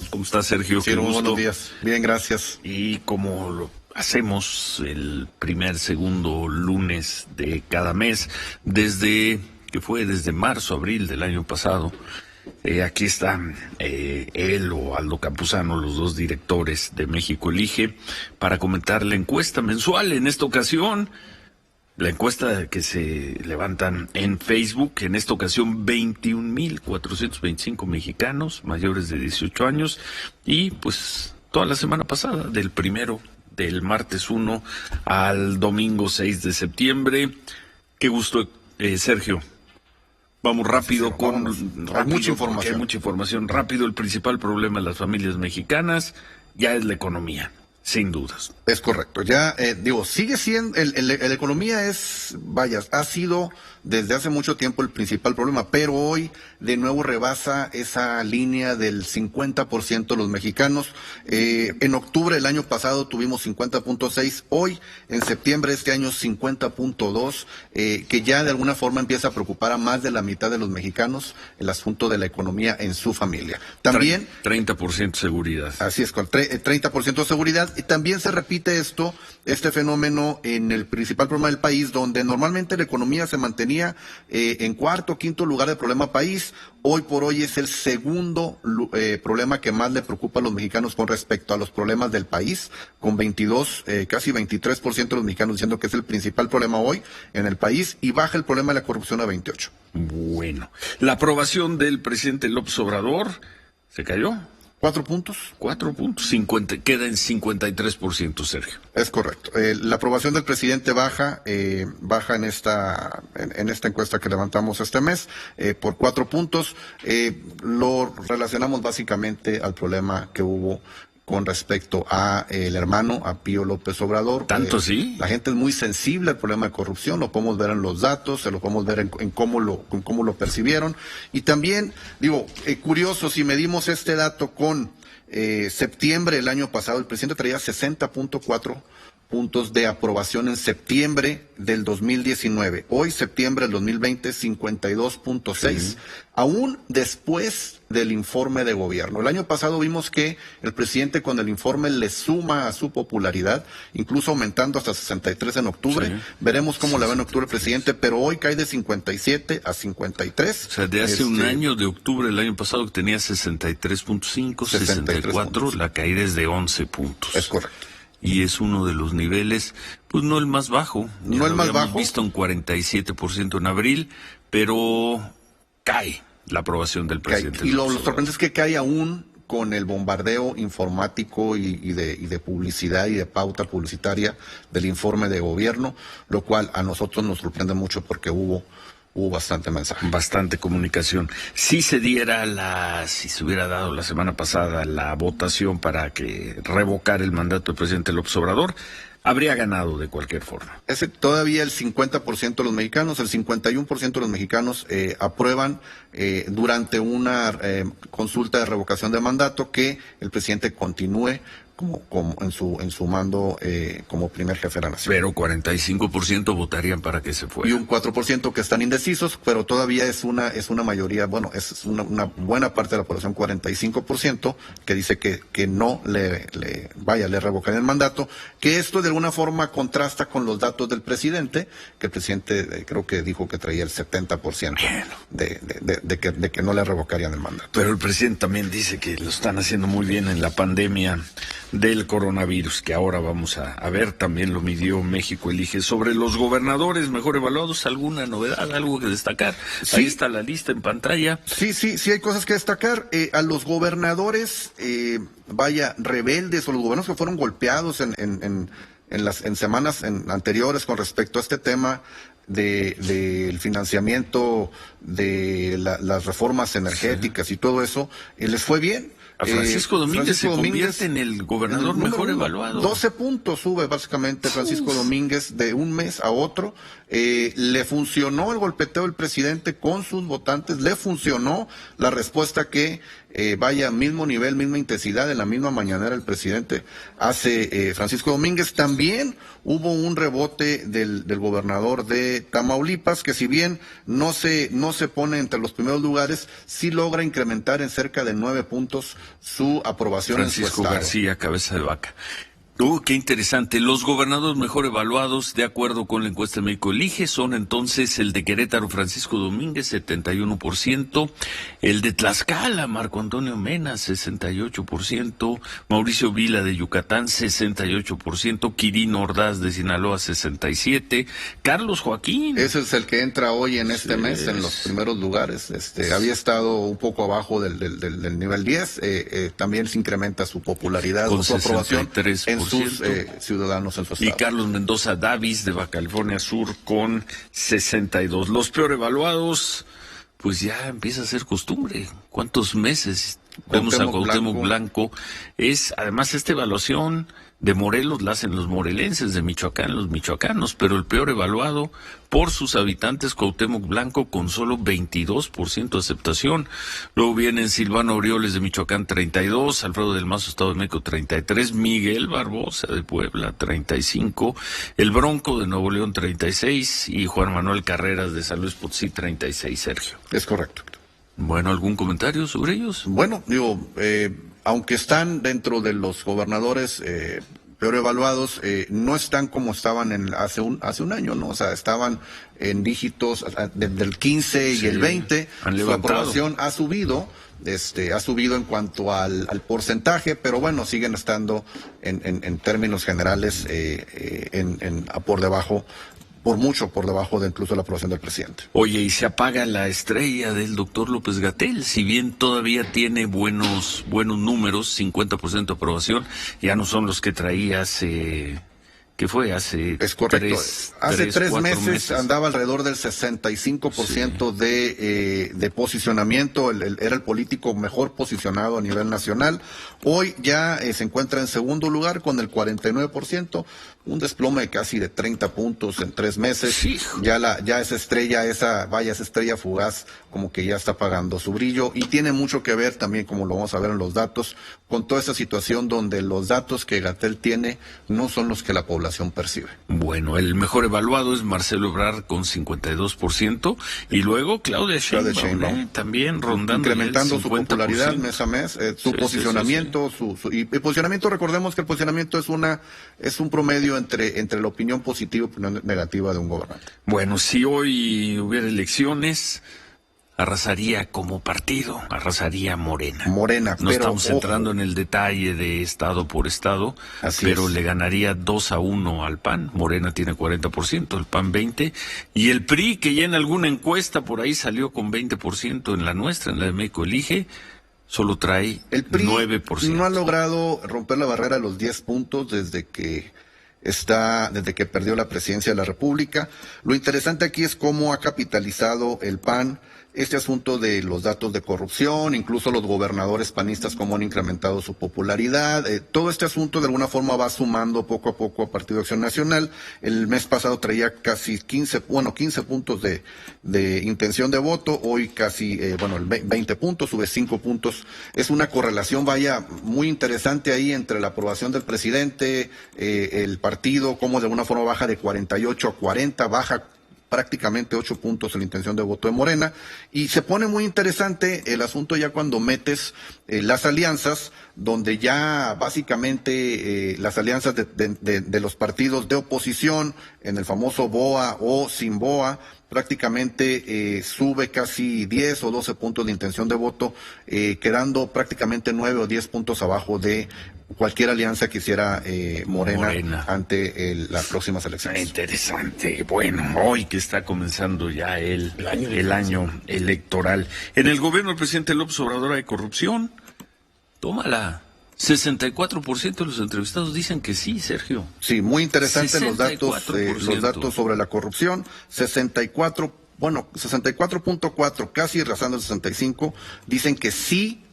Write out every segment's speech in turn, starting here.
¿Cómo está, Sergio? Sí, buenos días. Bien, gracias. Y como lo hacemos el primer, segundo lunes de cada mes, desde marzo, abril del año pasado, aquí están él o Aldo Campuzano, los dos directores de México Elige, para comentar la encuesta mensual. En esta ocasión, la encuesta que se levantan en Facebook, en esta ocasión 21,425 mexicanos mayores de 18 años, y pues toda la semana pasada, del martes 1 al domingo 6 de septiembre. Qué gusto, Sergio. Vamos rápido Hay mucha información. Hay mucha información. Rápido, el principal problema de las familias mexicanas ya es la economía, sin dudas. Es correcto. Ya, sigue siendo, la economía ha sido desde hace mucho tiempo el principal problema, pero hoy de nuevo rebasa esa línea del 50% de los mexicanos. En octubre del año pasado tuvimos 50.6, hoy en septiembre de este año 50.2, que ya de alguna forma empieza a preocupar a más de la mitad de los mexicanos el asunto de la economía en su familia. También 30% seguridad. Así es, con 30% de seguridad. Y también se repite este fenómeno en el principal problema del país, donde normalmente la economía se mantenía en cuarto o quinto lugar del problema país. Hoy por hoy es el segundo problema que más le preocupa a los mexicanos con respecto a los problemas del país, con casi 23% de los mexicanos diciendo que es el principal problema hoy en el país, y baja el problema de la corrupción a 28%. Bueno, la aprobación del presidente López Obrador se cayó. 4 puntos. 4 puntos, queda en 53%, Sergio. Es correcto. La aprobación del presidente baja en esta encuesta que levantamos este mes por 4 puntos. Lo relacionamos básicamente al problema que hubo con respecto a el hermano, a Pío López Obrador. ¿Tanto sí? La gente es muy sensible al problema de corrupción, lo podemos ver en los datos, se lo podemos ver en cómo lo percibieron. Y también, curioso, si medimos este dato con septiembre del año pasado, el presidente traía 60.4 puntos de aprobación en septiembre del 2019. Hoy, septiembre del 2020, 52.6, aún después del informe de gobierno. El año pasado vimos que el presidente con el informe le suma a su popularidad, incluso aumentando hasta 63 en octubre. Sí. Veremos cómo le va en octubre el presidente, pero hoy cae de 57 a 53. O sea, de hace un año, de octubre del año pasado, que tenía 63.5, 64, la caída es de 11 puntos. Es correcto. Y es uno de los niveles, pues no el más bajo. No el más bajo. Visto un 47% en abril, pero cae la aprobación del presidente. Y lo sorprendente es que cae aún con el bombardeo informático y de publicidad y de pauta publicitaria del informe de gobierno, lo cual a nosotros nos sorprende mucho porque hubo bastante mensaje. Bastante comunicación. Si se hubiera dado la semana pasada la votación para que revocar el mandato del presidente López Obrador, habría ganado de cualquier forma. Todavía el 50% de los mexicanos, el 51% de los mexicanos aprueban durante una consulta de revocación de mandato que el presidente continúe como en su mando como primer jefe de la nación. Pero 45% votarían para que se fuera. Y un 4% que están indecisos, pero todavía es una mayoría, es una buena parte de la población, 45%, que dice que no le revocarían el mandato, que esto de alguna forma contrasta con los datos del presidente, que el presidente creo que dijo que traía el 70% de que no le revocarían el mandato. Pero el presidente también dice que lo están haciendo muy bien en la pandemia del coronavirus, que ahora vamos a ver, también lo midió México Elige. Sobre los gobernadores mejor evaluados, ¿alguna novedad, algo que destacar? Sí. Ahí está la lista en pantalla. Sí hay cosas que destacar. A los gobernadores, rebeldes, o los gobernadores que fueron golpeados en semanas anteriores con respecto a este tema del financiamiento de las reformas energéticas y todo eso, les fue bien. A Francisco Domínguez se convierte en el gobernador mejor evaluado. 12 puntos sube básicamente Francisco Domínguez de un mes a otro. Le funcionó el golpeteo del presidente con sus votantes, le funcionó la respuesta que vaya, mismo nivel, misma intensidad, en la misma mañanera el presidente hace Francisco Domínguez. También hubo un rebote del gobernador de Tamaulipas, que si bien no se pone entre los primeros lugares, sí logra incrementar en cerca de 9 puntos su aprobación Francisco en su estado. García, cabeza de vaca. Qué interesante. Los gobernadores mejor evaluados, de acuerdo con la encuesta de México Elige, son entonces el de Querétaro, Francisco Domínguez, 71%, el de Tlaxcala, Marco Antonio Mena, 68%, Mauricio Vila de Yucatán, 68%, Quirino Ordaz de Sinaloa, 67%, Carlos Joaquín. Ese es el que entra hoy en este mes en los primeros lugares. Había estado un poco abajo del nivel 10, también se incrementa su popularidad con o su aprobación 63%. en sus ciudadanos en su estado. Y Carlos Mendoza Davis de Baja California Sur con 62. Los peor evaluados, pues ya empieza a ser costumbre. ¿Cuántos meses vemos a Cuauhtémoc Blanco? Además, esta evaluación de Morelos la hacen los morelenses, de Michoacán los michoacanos, pero el peor evaluado por sus habitantes, Cuauhtémoc Blanco, con solo 22% de aceptación. Luego vienen Silvano Aureoles de Michoacán, 32%, Alfredo del Mazo, Estado de México, 33%, Miguel Barbosa de Puebla, 35%, el Bronco de Nuevo León, 36%, y Juan Manuel Carreras de San Luis Potosí, 36%, Sergio. Es correcto. Bueno, ¿algún comentario sobre ellos? Bueno, aunque están dentro de los gobernadores peor evaluados, no están como estaban hace un año, ¿no? O sea, estaban en dígitos del 15 y el 20. Su aprobación ha subido en cuanto al porcentaje, pero bueno, siguen estando en términos generales por debajo, por mucho por debajo de incluso la aprobación del presidente. Oye, y se apaga la estrella del doctor López-Gatell, si bien todavía tiene buenos números, 50% de aprobación, ya no son los que traía ¿qué fue? Es correcto. Hace tres meses andaba alrededor del 65% de posicionamiento, era el político mejor posicionado a nivel nacional. Hoy ya se encuentra en segundo lugar con el 49%, un desplome de casi de 30 puntos en 3 meses. Sí. Ya esa estrella fugaz, como que ya está apagando su brillo, y tiene mucho que ver también, como lo vamos a ver en los datos, con toda esa situación donde los datos que Gatell tiene no son los que la población percibe. Bueno, el mejor evaluado es Marcelo Ebrard con 52%, y luego Claudia Sheinbaum, también rondando, incrementando su popularidad mes a mes, su posicionamiento, y el posicionamiento, recordemos que el posicionamiento es un promedio entre la opinión positiva y la opinión negativa de un gobernante. Bueno, si hoy hubiera elecciones, arrasaría como partido, arrasaría Morena. No estamos entrando en el detalle de estado por estado, pero le ganaría 2-1 al PAN. Morena tiene 40%, el PAN 20%, y el PRI, que ya en alguna encuesta por ahí salió con 20% en la nuestra, en la de México Elige, solo trae el PRI 9%. No ha logrado romper la barrera de los 10 puntos desde que perdió la presidencia de la República. Lo interesante aquí es cómo ha capitalizado el PAN este asunto de los datos de corrupción, incluso los gobernadores panistas cómo han incrementado su popularidad. Todo este asunto de alguna forma va sumando poco a poco a Partido Acción Nacional. El mes pasado traía casi 15 puntos de intención de voto, hoy casi 20 puntos, sube 5 puntos. Es una correlación, muy interesante ahí entre la aprobación del presidente, el partido, cómo de alguna forma baja de 48 a 40, baja prácticamente 8 puntos en la intención de voto de Morena, y se pone muy interesante el asunto ya cuando metes las alianzas, donde ya básicamente las alianzas de los partidos de oposición, en el famoso BOA o sin BOA, prácticamente sube casi 10 o 12 puntos de intención de voto, quedando prácticamente 9 o 10 puntos abajo de cualquier alianza que hiciera Morena ante las próximas elecciones. Interesante. Bueno, hoy que está comenzando ya el año electoral. En el gobierno del presidente López Obrador hay corrupción. Tómala. 64% de los entrevistados dicen que sí, Sergio. Sí, muy interesante los datos sobre la corrupción. 64.4, casi rozando el 65, dicen que sí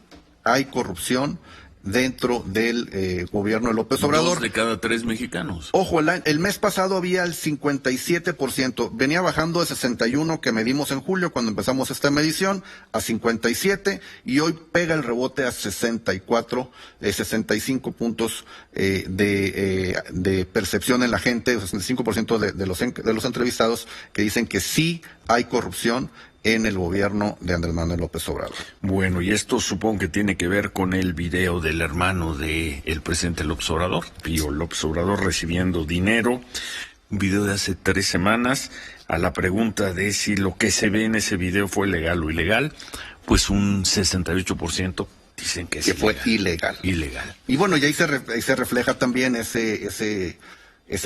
hay corrupción dentro del gobierno de López Obrador. 2 de cada 3 mexicanos. Ojo, el mes pasado había el 57%, venía bajando de 61 que medimos en julio cuando empezamos esta medición a 57 y hoy pega el rebote a 64, 65 puntos de percepción en la gente, 65% de los entrevistados que dicen que sí hay corrupción en el gobierno de Andrés Manuel López Obrador. Bueno, y esto supongo que tiene que ver con el video del hermano del presidente López Obrador, Pío López Obrador, recibiendo dinero. Un video de hace 3 semanas. A la pregunta de si lo que se ve en ese video fue legal o ilegal, pues un 68% dicen que fue ilegal. Ilegal. Y bueno, y ahí se refleja también ese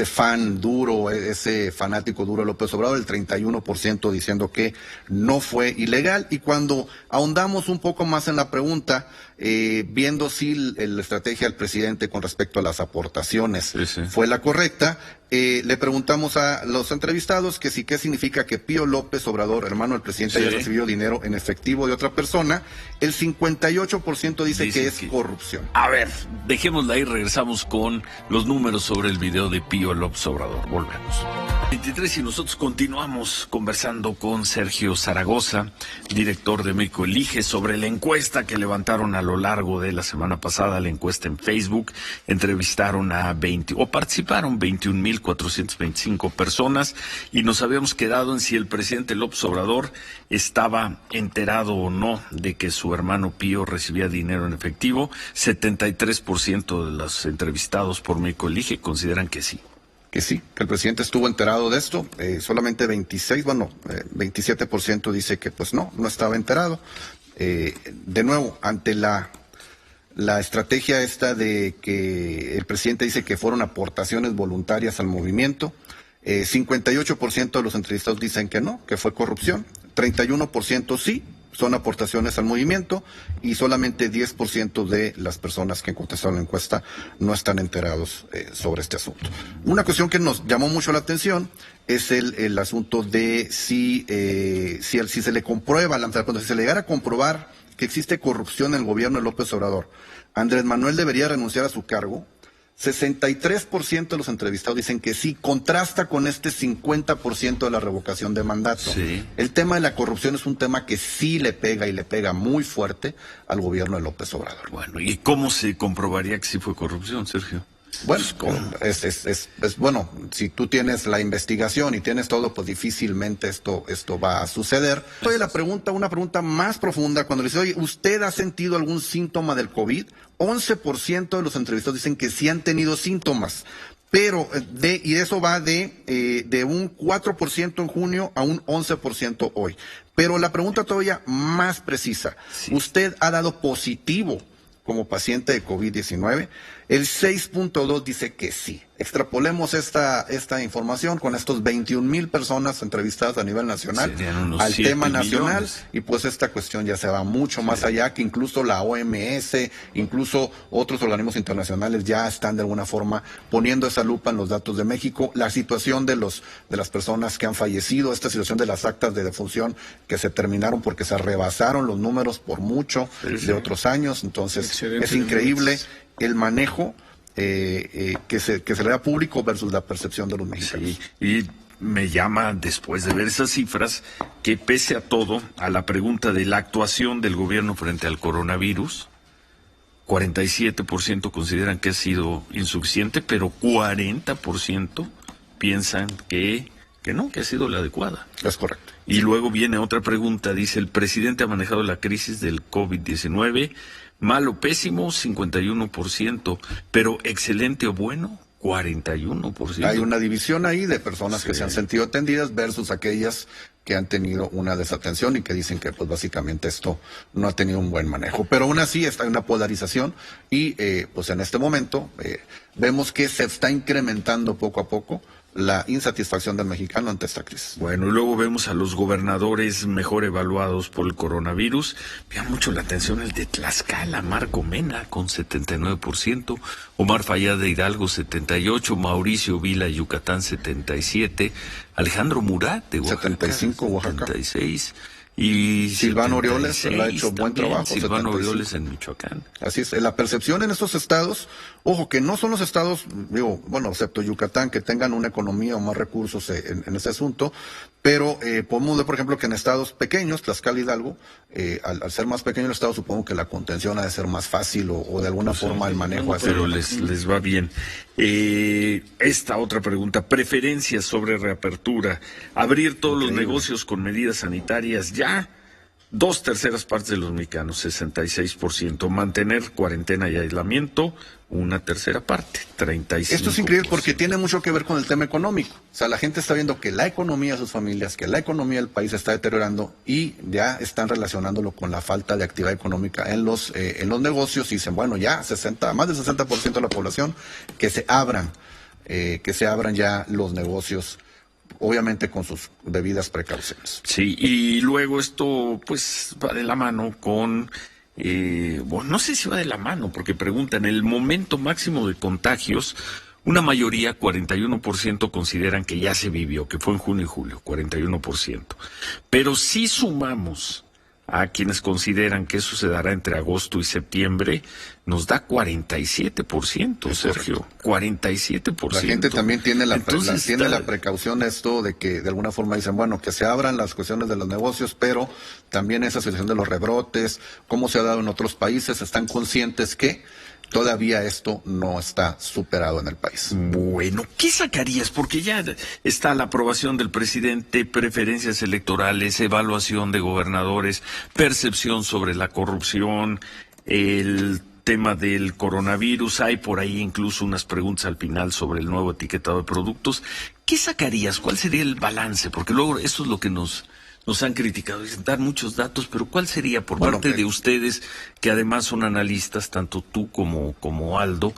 fan duro, ese fanático duro de López Obrador, el 31% diciendo que no fue ilegal. Y cuando ahondamos un poco más en la pregunta, viendo si la estrategia del presidente con respecto a las aportaciones fue la correcta, le preguntamos a los entrevistados que sí, qué significa que Pío López Obrador, hermano del presidente, haya recibido dinero en efectivo de otra persona. El 58% dice que es corrupción. A ver, dejémosla ahí, regresamos con los números sobre el video de Pío López Obrador. Volvemos. 23 y nosotros continuamos conversando con Sergio Zaragoza, director de México Elige, sobre la encuesta que levantaron a lo largo de la semana pasada, la encuesta en Facebook. Entrevistaron a participaron 21,425 personas y nos habíamos quedado en si el presidente López Obrador estaba enterado o no de que su hermano Pío recibía dinero en efectivo. 73% de los entrevistados por México Elige consideran que sí. Que sí, que el presidente estuvo enterado de esto, solamente 27% dice que pues no estaba enterado. De nuevo, ante la estrategia esta de que el presidente dice que fueron aportaciones voluntarias al movimiento, 58% de los entrevistados dicen que no, que fue corrupción, 31% sí, son aportaciones al movimiento, y solamente 10% de las personas que contestaron la encuesta no están enterados sobre este asunto. Una cuestión que nos llamó mucho la atención es el asunto de si se le comprueba, cuando se le llegara a comprobar que existe corrupción en el gobierno de López Obrador, Andrés Manuel debería renunciar a su cargo. 63% de los entrevistados dicen que sí, contrasta con este 50% de la revocación de mandato. Sí. El tema de la corrupción es un tema que sí le pega, y le pega muy fuerte al gobierno de López Obrador. Bueno, ¿y cómo se comprobaría que sí fue corrupción, Sergio? Bueno, bueno, si tú tienes la investigación y tienes todo, pues difícilmente esto va a suceder. Entonces una pregunta más profunda, cuando le dice, oye, ¿usted ha sentido algún síntoma del COVID? 11% de los entrevistados dicen que sí han tenido síntomas, pero y eso va de un 4% en junio a un 11% hoy. Pero la pregunta todavía más precisa, sí. ¿Usted ha dado positivo como paciente de COVID-19? El 6.2 dice que sí. Extrapolemos esta información con estos 21,000 personas entrevistadas a nivel nacional al tema nacional, y pues esta cuestión ya se va mucho más allá, que incluso la OMS, incluso otros organismos internacionales ya están de alguna forma poniendo esa lupa en los datos de México. La situación de las personas que han fallecido, esta situación de las actas de defunción que se terminaron porque se rebasaron los números por mucho de otros años. Entonces es increíble el manejo que se le da público versus la percepción de los mexicanos. Sí, y me llama, después de ver esas cifras, que pese a todo, a la pregunta de la actuación del gobierno frente al coronavirus, 47% consideran que ha sido insuficiente, pero 40% piensan que no, que ha sido la adecuada. Es correcto. Y luego viene otra pregunta, dice, el presidente ha manejado la crisis del COVID-19, malo, pésimo, 51%, pero excelente o bueno, 41%. Hay una división ahí de personas que se han sentido atendidas versus aquellas que han tenido una desatención y que dicen que pues básicamente esto no ha tenido un buen manejo. Pero aún así está en una polarización y pues en este momento vemos que se está incrementando poco a poco la insatisfacción del mexicano ante esta crisis. Bueno, y luego vemos a los gobernadores mejor evaluados por el coronavirus. Me llama mucho la atención el de Tlaxcala, Marco Mena, con 79%, Omar Fayad de Hidalgo, 78%, Mauricio Vila, Yucatán, 77%, Alejandro Murat, de Oaxaca, 75%, Oaxaca. 76%, Y Silvano Aureoles lo ha hecho buen trabajo. Silvano Aureoles en Michoacán. Así es, la percepción en estos estados, ojo, que no son los estados, digo, bueno, excepto Yucatán, que tengan una economía o más recursos en ese asunto, pero podemos ver, por ejemplo, que en estados pequeños, Tlaxcala y Hidalgo, al ser más pequeño el estado, supongo que la contención ha de ser más fácil o de alguna forma el manejo. Pero les va bien. Esta otra pregunta, preferencias sobre reapertura, abrir todos los negocios con medidas sanitarias ya. 2/3 partes de los mexicanos, 66%. Mantener cuarentena y aislamiento, 1/3 parte, 35%. Esto es increíble porque tiene mucho que ver con el tema económico. O sea, la gente está viendo que la economía de sus familias, que la economía del país se está deteriorando y ya están relacionándolo con la falta de actividad económica en los negocios y dicen, bueno, ya más del 60% de la población que se abran ya los negocios, obviamente con sus debidas precauciones. Sí, y luego esto pues va de la mano con, bueno, no sé si va de la mano, porque preguntan, el momento máximo de contagios, una mayoría, 41%, consideran que ya se vivió, que fue en junio y julio, 41%. Pero si sumamos a quienes consideran que eso se dará entre agosto y septiembre, nos da 47%, Sergio. 47%. La gente también tiene la precaución esto de que de alguna forma dicen, bueno, que se abran las cuestiones de los negocios, pero también esa situación de los rebrotes, cómo se ha dado en otros países, están conscientes que todavía esto no está superado en el país. Bueno, ¿qué sacarías? Porque ya está la aprobación del presidente, preferencias electorales, evaluación de gobernadores, percepción sobre la corrupción, el tema del coronavirus, hay por ahí incluso unas preguntas al final sobre el nuevo etiquetado de productos. ¿Qué sacarías? ¿Cuál sería el balance? Porque luego eso es lo que nos han criticado, dicen dar muchos datos, pero ¿cuál sería por parte de ustedes, que además son analistas, tanto tú como Aldo,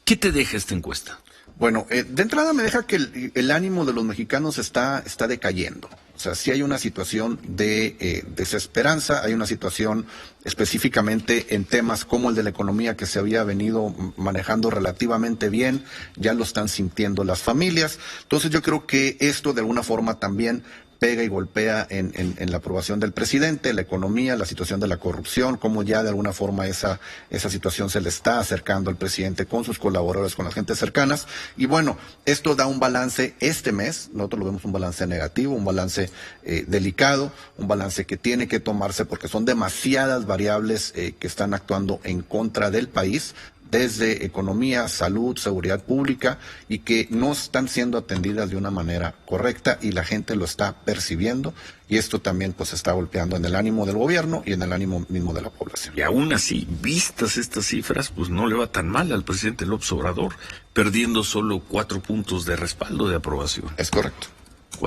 qué te deja esta encuesta? Bueno, de entrada me deja que el ánimo de los mexicanos está decayendo. O sea, sí hay una situación de desesperanza, hay una situación específicamente en temas como el de la economía que se había venido manejando relativamente bien, ya lo están sintiendo las familias. Entonces yo creo que esto de alguna forma también pega y golpea en la aprobación del presidente, la economía, la situación de la corrupción, cómo ya de alguna forma esa situación se le está acercando al presidente con sus colaboradores, con las gentes cercanas. Y bueno, esto da un balance este mes, nosotros lo vemos un balance negativo, un balance delicado, un balance que tiene que tomarse porque son demasiadas variables que están actuando en contra del país, desde economía, salud, seguridad pública, y que no están siendo atendidas de una manera correcta y la gente lo está percibiendo, y esto también pues está golpeando en el ánimo del gobierno y en el ánimo mismo de la población. Y aún así, vistas estas cifras, pues no le va tan mal al presidente López Obrador, perdiendo solo 4 puntos de respaldo de aprobación. Es correcto.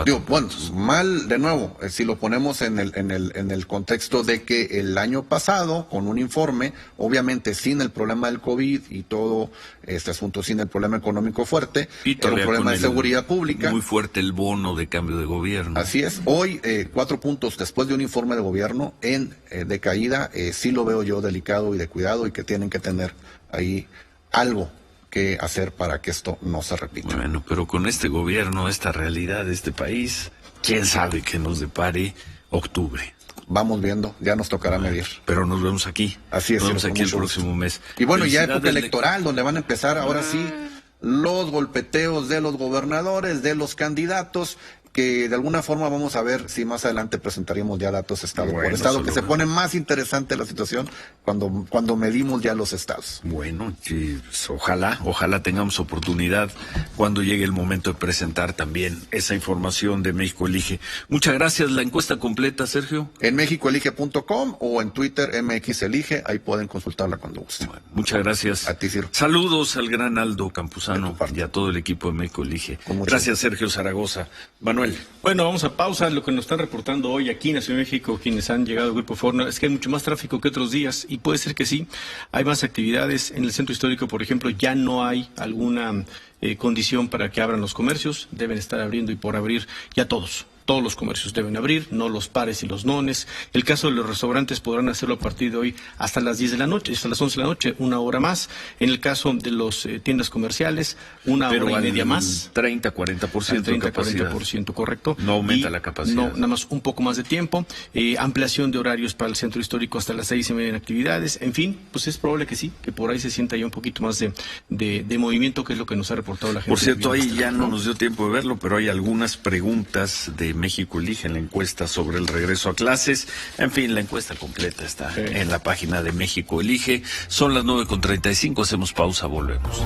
Digo, bueno, mal de nuevo, si lo ponemos en el contexto de que el año pasado, con un informe, obviamente sin el problema del COVID y todo este asunto, sin el problema económico fuerte, era un problema de seguridad pública. Muy fuerte el bono de cambio de gobierno. Así es. Hoy, 4 puntos después de un informe de gobierno en decaída, sí lo veo yo delicado y de cuidado, y que tienen que tener ahí algo que hacer para que esto no se repita. Bueno, pero con este gobierno, esta realidad de este país, quién sabe qué nos depare octubre. Vamos viendo, ya nos tocará medir. Pero nos vemos aquí. Así es. Nos vemos aquí el próximo mes. Y bueno, ya época electoral, donde van a empezar ahora sí los golpeteos de los gobernadores, de los candidatos, que de alguna forma vamos a ver si más adelante presentaríamos ya datos estado por estado, que se pone más interesante la situación cuando medimos ya los estados. Bueno, sí, pues ojalá tengamos oportunidad cuando llegue el momento de presentar también esa información de México Elige. Muchas gracias. La encuesta completa, Sergio. En mexicoelige.com o en Twitter MX Elige, ahí pueden consultarla cuando gusten. Bueno, muchas gracias. A ti, Ciro. Saludos al gran Aldo Campuzano y a todo el equipo de México Elige. Gracias, Sergio Zaragoza. Manuel. Bueno, vamos a pausa. Lo que nos están reportando hoy aquí en la Ciudad de México, quienes han llegado al Grupo Forno, es que hay mucho más tráfico que otros días, y puede ser que sí. Hay más actividades en el centro histórico, por ejemplo. Ya no hay alguna condición para que abran los comercios. Deben estar abriendo y por abrir ya todos. Todos los comercios deben abrir, no los pares y los nones. El caso de los restaurantes podrán hacerlo a partir de hoy hasta las 10 de la noche, hasta las 11 de la noche, una hora más. En el caso de las tiendas comerciales, una hora y media más. 30-40% de capacidad. 30-40%, correcto. No aumenta la capacidad. No, nada más un poco más de tiempo. Ampliación de horarios para el centro histórico hasta las 6:30 en actividades. En fin, pues es probable que sí, que por ahí se sienta ya un poquito más de movimiento, que es lo que nos ha reportado la gente. Por cierto, ahí ya no nos dio tiempo de verlo, pero hay algunas preguntas de México Elige en la encuesta sobre el regreso a clases. En fin, la encuesta completa está en la página de México Elige. Son las 9:35, hacemos pausa, volvemos.